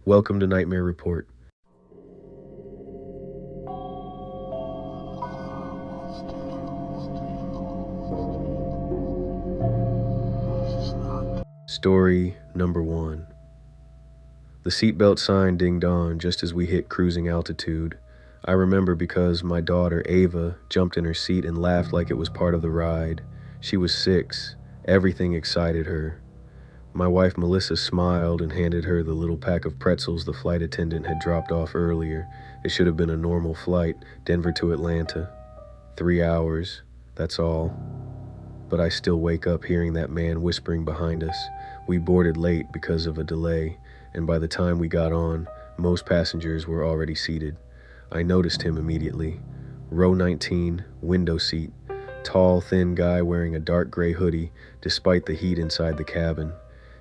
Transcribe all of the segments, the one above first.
Welcome to Nightmare Report. Story number 1. The seatbelt sign dinged on just as we hit cruising altitude. I remember because my daughter, Ava, jumped in her seat and laughed like it was part of the ride. She was 6. Everything excited her. My wife, Melissa, smiled and handed her the little pack of pretzels the flight attendant had dropped off earlier. It should have been a normal flight, Denver to Atlanta. 3 hours, that's all. But I still wake up hearing that man whispering behind us. We boarded late because of a delay, and by the time we got on, most passengers were already seated. I noticed him immediately. Row 19, window seat. Tall, thin guy wearing a dark gray hoodie, despite the heat inside the cabin.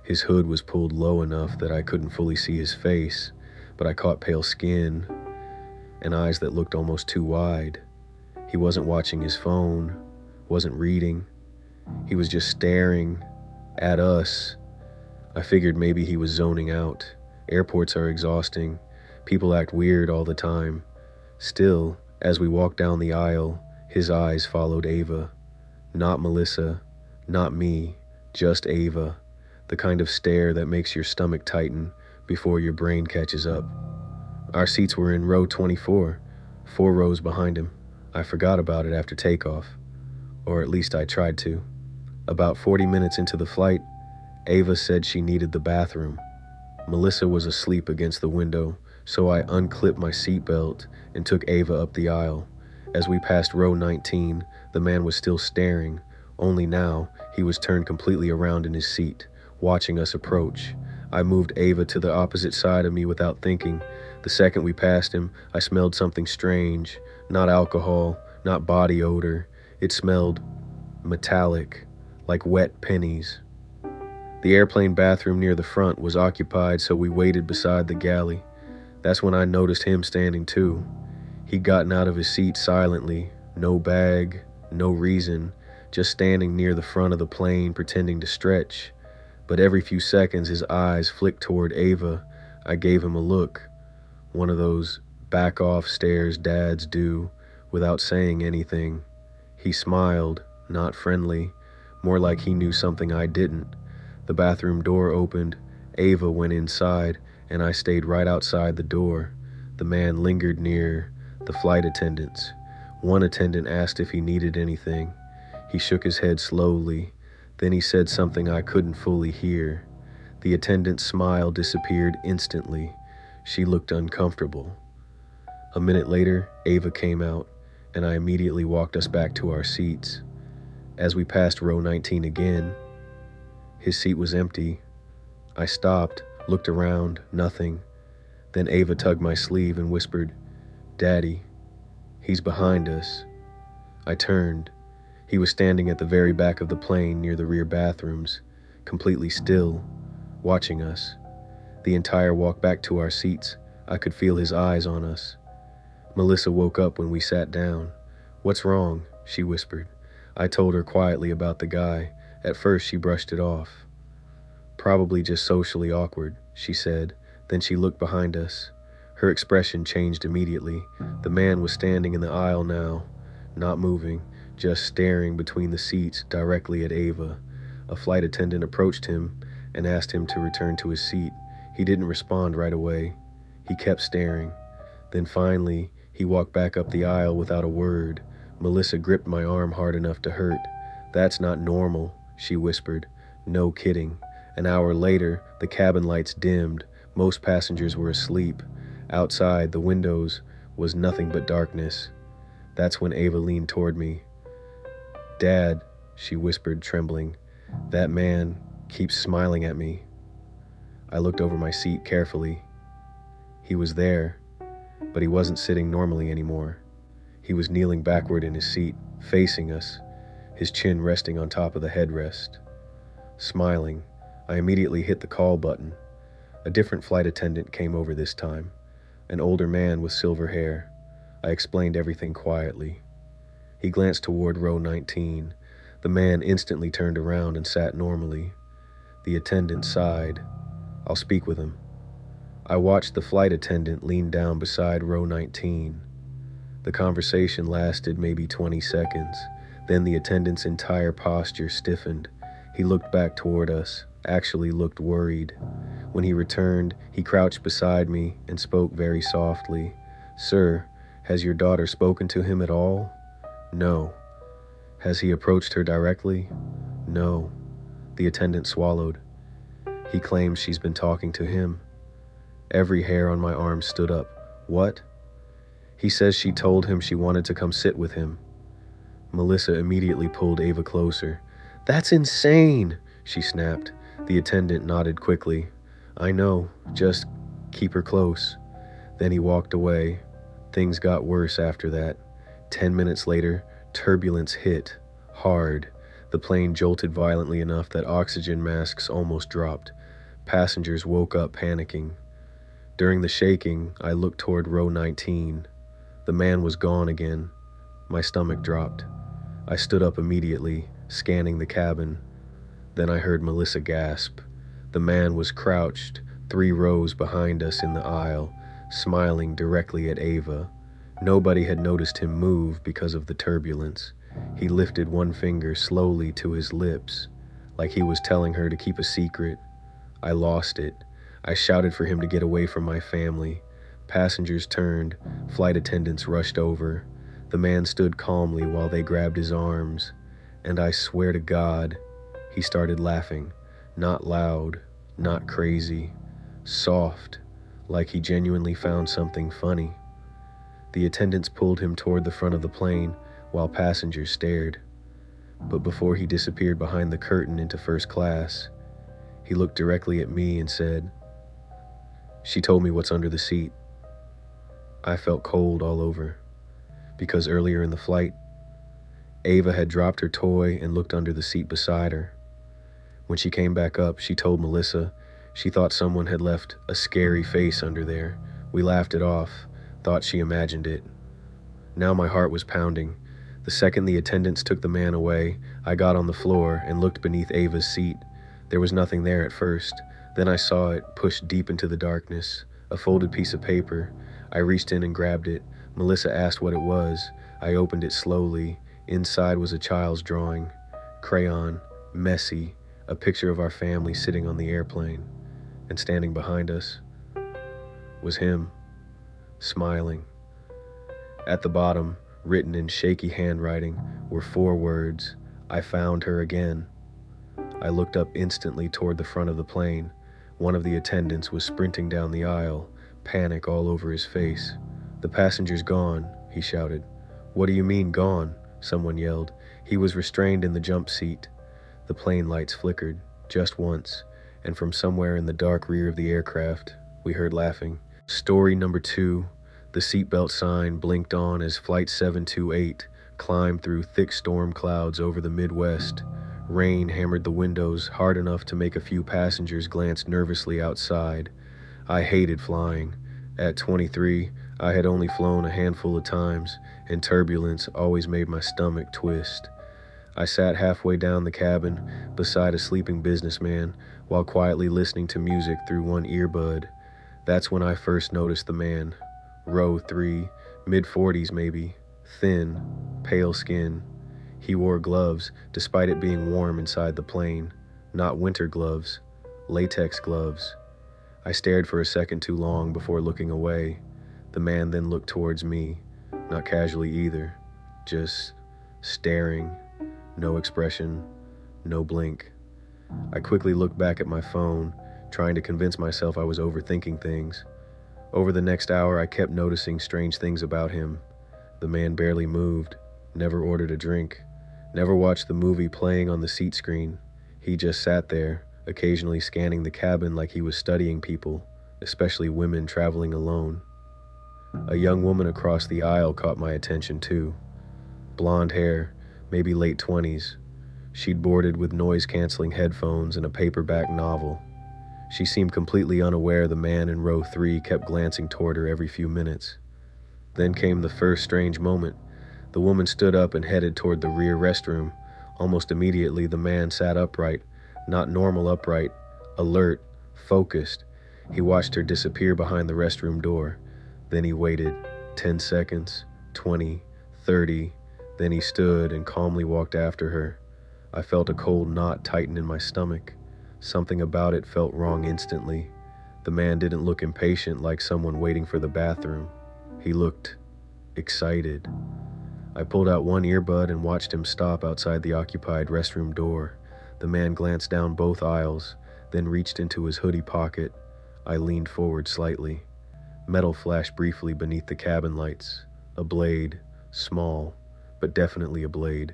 His hood was pulled low enough that I couldn't fully see his face, but I caught pale skin and eyes that looked almost too wide. He wasn't watching his phone, wasn't reading. He was just staring at us. I figured maybe he was zoning out. Airports are exhausting. People act weird all the time. Still, as we walked down the aisle, his eyes followed Ava. Not Melissa, not me, just Ava. The kind of stare that makes your stomach tighten before your brain catches up. Our seats were in row 24, 4 rows behind him. I forgot about it after takeoff, or at least I tried to. About 40 minutes into the flight, Ava said she needed the bathroom. Melissa was asleep against the window, so I unclipped my seatbelt and took Ava up the aisle. As we passed row 19, the man was still staring, only now he was turned completely around in his seat, watching us approach. I moved Ava to the opposite side of me without thinking. The second we passed him, I smelled something strange. Not alcohol, not body odor. It smelled metallic, like wet pennies. The airplane bathroom near the front was occupied, so we waited beside the galley. That's when I noticed him standing too. He'd gotten out of his seat silently, no bag, no reason, just standing near the front of the plane pretending to stretch. But every few seconds his eyes flicked toward Ava. I gave him a look, one of those back-off stares dads do without saying anything. He smiled, not friendly, more like he knew something I didn't. The bathroom door opened, Ava went inside, and I stayed right outside the door. The man lingered near the flight attendants. One attendant asked if he needed anything. He shook his head slowly. Then he said something I couldn't fully hear. The attendant's smile disappeared instantly. She looked uncomfortable. A minute later, Ava came out, and I immediately walked us back to our seats. As we passed row 19 again, his seat was empty. I stopped, looked around, nothing. Then Ava tugged my sleeve and whispered, "Daddy, he's behind us." I turned. He was standing at the very back of the plane near the rear bathrooms, completely still, watching us. The entire walk back to our seats, I could feel his eyes on us. Melissa woke up when we sat down. "What's wrong?" she whispered. I told her quietly about the guy. At first she brushed it off. "Probably just socially awkward," she said. Then she looked behind us. Her expression changed immediately. The man was standing in the aisle now, not moving, just staring between the seats directly at Ava. A flight attendant approached him and asked him to return to his seat. He didn't respond right away. He kept staring. Then finally, he walked back up the aisle without a word. Melissa gripped my arm hard enough to hurt. "That's not normal," she whispered. "No kidding." An hour later, the cabin lights dimmed. Most passengers were asleep. Outside, the windows was nothing but darkness. That's when Ava leaned toward me. "Dad," she whispered, trembling, "that man keeps smiling at me." I looked over my seat carefully. He was there, but he wasn't sitting normally anymore. He was kneeling backward in his seat, facing us, his chin resting on top of the headrest. Smiling, I immediately hit the call button. A different flight attendant came over this time, an older man with silver hair. I explained everything quietly. He glanced toward row 19. The man instantly turned around and sat normally. The attendant sighed. "I'll speak with him." I watched the flight attendant lean down beside row 19. The conversation lasted maybe 20 seconds. Then the attendant's entire posture stiffened. He looked back toward us, actually looked worried. When he returned, he crouched beside me and spoke very softly. "Sir, has your daughter spoken to him at all?" "No." "Has he approached her directly?" "No." The attendant swallowed. "He claims she's been talking to him." Every hair on my arm stood up. "What?" "He says she told him she wanted to come sit with him." Melissa immediately pulled Ava closer. "That's insane," she snapped. The attendant nodded quickly. "I know, just keep her close." Then he walked away. Things got worse after that. 10 minutes later, turbulence hit. Hard. The plane jolted violently enough that oxygen masks almost dropped. Passengers woke up panicking. During the shaking, I looked toward row 19. The man was gone again. My stomach dropped. I stood up immediately, scanning the cabin. Then I heard Melissa gasp. The man was crouched, 3 rows behind us in the aisle, smiling directly at Ava. Nobody had noticed him move because of the turbulence. He lifted one finger slowly to his lips, like he was telling her to keep a secret. I lost it. I shouted for him to get away from my family. Passengers turned. Flight attendants rushed over. The man stood calmly while they grabbed his arms. And I swear to God, he started laughing. Not loud, not crazy. Soft, like he genuinely found something funny. The attendants pulled him toward the front of the plane while passengers stared. But before he disappeared behind the curtain into first class, he looked directly at me and said, "She told me what's under the seat." I felt cold all over, because earlier in the flight, Ava had dropped her toy and looked under the seat beside her. When she came back up, she told Melissa she thought someone had left a scary face under there. We laughed it off, thought she imagined it. Now my heart was pounding. The second the attendants took the man away, I got on the floor and looked beneath Ava's seat. There was nothing there at first. Then I saw it pushed deep into the darkness, a folded piece of paper. I reached in and grabbed it. Melissa asked what it was. I opened it slowly. Inside was a child's drawing. Crayon, messy, a picture of our family sitting on the airplane. And standing behind us was him, smiling. At the bottom, written in shaky handwriting, were 4 words, "I found her again." I looked up instantly toward the front of the plane. One of the attendants was sprinting down the aisle, panic all over his face. "The passenger's gone," he shouted. "What do you mean, gone?" someone yelled. "He was restrained in the jump seat." The plane lights flickered, just once, and from somewhere in the dark rear of the aircraft, we heard laughing. Story number 2. The seatbelt sign blinked on as Flight 728 climbed through thick storm clouds over the Midwest. Rain hammered the windows hard enough to make a few passengers glance nervously outside. I hated flying. At 23, I had only flown a handful of times, and turbulence always made my stomach twist. I sat halfway down the cabin beside a sleeping businessman while quietly listening to music through one earbud. That's when I first noticed the man. Row 3, mid-40s maybe, thin, pale skin. He wore gloves despite it being warm inside the plane. Not winter gloves, latex gloves. I stared for a second too long before looking away. The man then looked towards me, not casually either, just staring, no expression, no blink. I quickly looked back at my phone, trying to convince myself I was overthinking things. Over the next hour, I kept noticing strange things about him. The man barely moved, never ordered a drink, never watched the movie playing on the seat screen. He just sat there, occasionally scanning the cabin like he was studying people, especially women traveling alone. A young woman across the aisle caught my attention too. Blonde hair, maybe late 20s. She'd boarded with noise-canceling headphones and a paperback novel. She seemed completely unaware the man in row 3 kept glancing toward her every few minutes. Then came the first strange moment. The woman stood up and headed toward the rear restroom. Almost immediately, the man sat upright, not normal upright, alert, focused. He watched her disappear behind the restroom door. Then he waited 10 seconds, 20, 30. Then he stood and calmly walked after her. I felt a cold knot tighten in my stomach. Something about it felt wrong instantly. The man didn't look impatient like someone waiting for the bathroom. He looked excited. I pulled out one earbud and watched him stop outside the occupied restroom door. The man glanced down both aisles, then reached into his hoodie pocket. I leaned forward slightly. Metal flashed briefly beneath the cabin lights. A blade, small, but definitely a blade.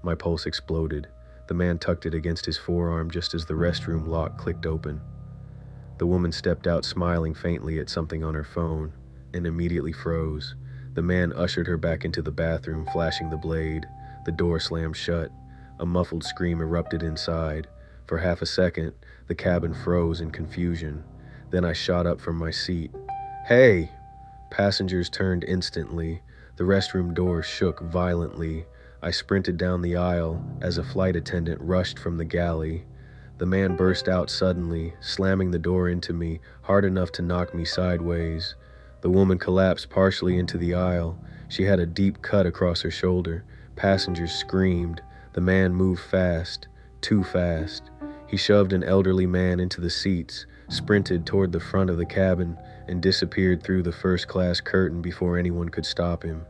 My pulse exploded. The man tucked it against his forearm just as the restroom lock clicked open. The woman stepped out smiling faintly at something on her phone and immediately froze. The man ushered her back into the bathroom, flashing the blade. The door slammed shut. A muffled scream erupted inside. For half a second, the cabin froze in confusion. Then I shot up from my seat. "Hey!" Passengers turned instantly. The restroom door shook violently. I sprinted down the aisle as a flight attendant rushed from the galley. The man burst out suddenly, slamming the door into me, hard enough to knock me sideways. The woman collapsed partially into the aisle. She had a deep cut across her shoulder. Passengers screamed. The man moved fast, too fast. He shoved an elderly man into the seats, sprinted toward the front of the cabin, and disappeared through the first-class curtain before anyone could stop him.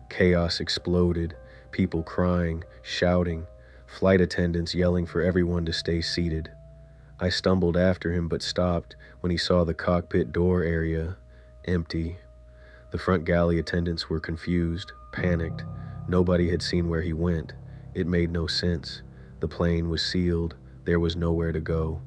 Chaos exploded, people crying, shouting, flight attendants yelling for everyone to stay seated. I stumbled after him but stopped when he saw the cockpit door area empty. The front galley attendants were confused, panicked. Nobody had seen where he went. It made no sense. The plane was sealed. There was nowhere to go.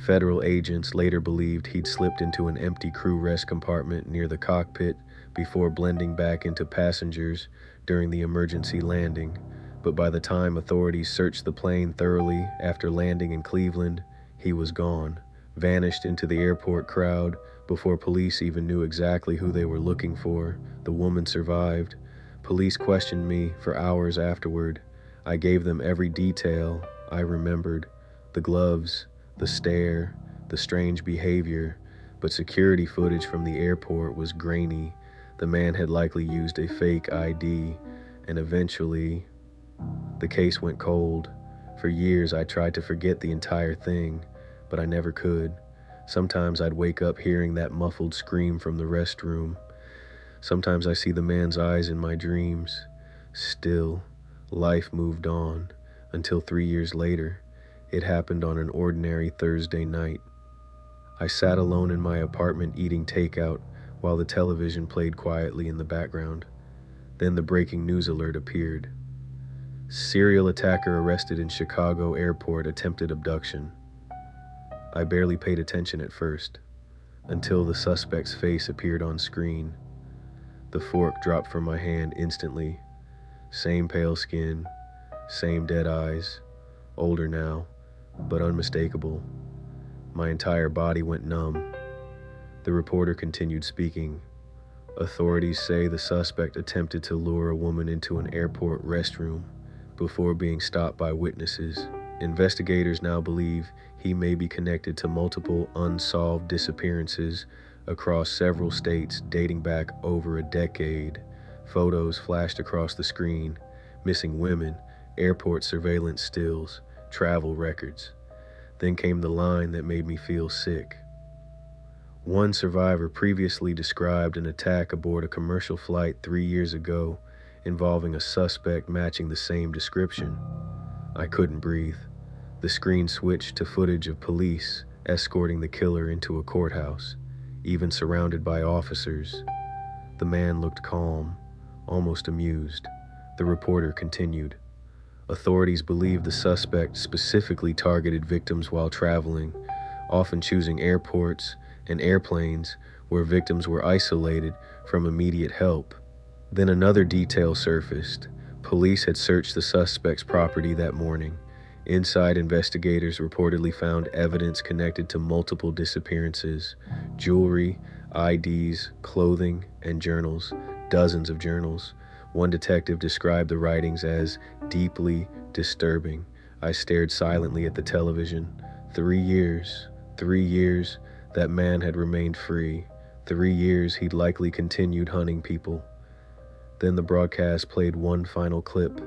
Federal agents later believed he'd slipped into an empty crew rest compartment near the cockpit before blending back into passengers during the emergency landing. But by the time authorities searched the plane thoroughly after landing in Cleveland, he was gone, vanished into the airport crowd before police even knew exactly who they were looking for. The woman survived. Police questioned me for hours afterward. I gave them every detail I remembered. The gloves, the stare, the strange behavior, but security footage from the airport was grainy. The man had likely used a fake ID, and eventually, the case went cold. For years, I tried to forget the entire thing, but I never could. Sometimes I'd wake up hearing that muffled scream from the restroom. Sometimes I see the man's eyes in my dreams. Still, life moved on until 3 years later. It happened on an ordinary Thursday night. I sat alone in my apartment eating takeout while the television played quietly in the background. Then the breaking news alert appeared. Serial attacker arrested in Chicago airport, attempted abduction. I barely paid attention at first, until the suspect's face appeared on screen. The fork dropped from my hand instantly. Same pale skin, same dead eyes, older now, but unmistakable. My entire body went numb. The reporter continued speaking. Authorities say the suspect attempted to lure a woman into an airport restroom before being stopped by witnesses. Investigators now believe he may be connected to multiple unsolved disappearances across several states dating back over a decade. Photos flashed across the screen, missing women, airport surveillance stills, travel records. Then came the line that made me feel sick. One survivor previously described an attack aboard a commercial flight 3 years ago involving a suspect matching the same description. I couldn't breathe. The screen switched to footage of police escorting the killer into a courthouse, even surrounded by officers. The man looked calm, almost amused. The reporter continued. Authorities believe the suspect specifically targeted victims while traveling, often choosing airports and airplanes where victims were isolated from immediate help. Then another detail surfaced. Police had searched the suspect's property that morning. Inside, investigators reportedly found evidence connected to multiple disappearances: jewelry, IDs, clothing, and journals, dozens of journals. One detective described the writings as deeply disturbing. I stared silently at the television. 3 years, That man had remained free. 3 years he'd likely continued hunting people. Then the broadcast played one final clip.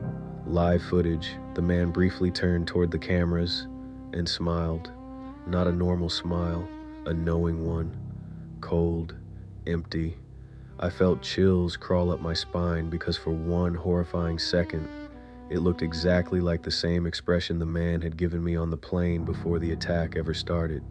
Live footage. The man briefly turned toward the cameras and smiled. Not a normal smile, a knowing one. Cold, empty. I felt chills crawl up my spine because for one horrifying second, it looked exactly like the same expression the man had given me on the plane before the attack ever started.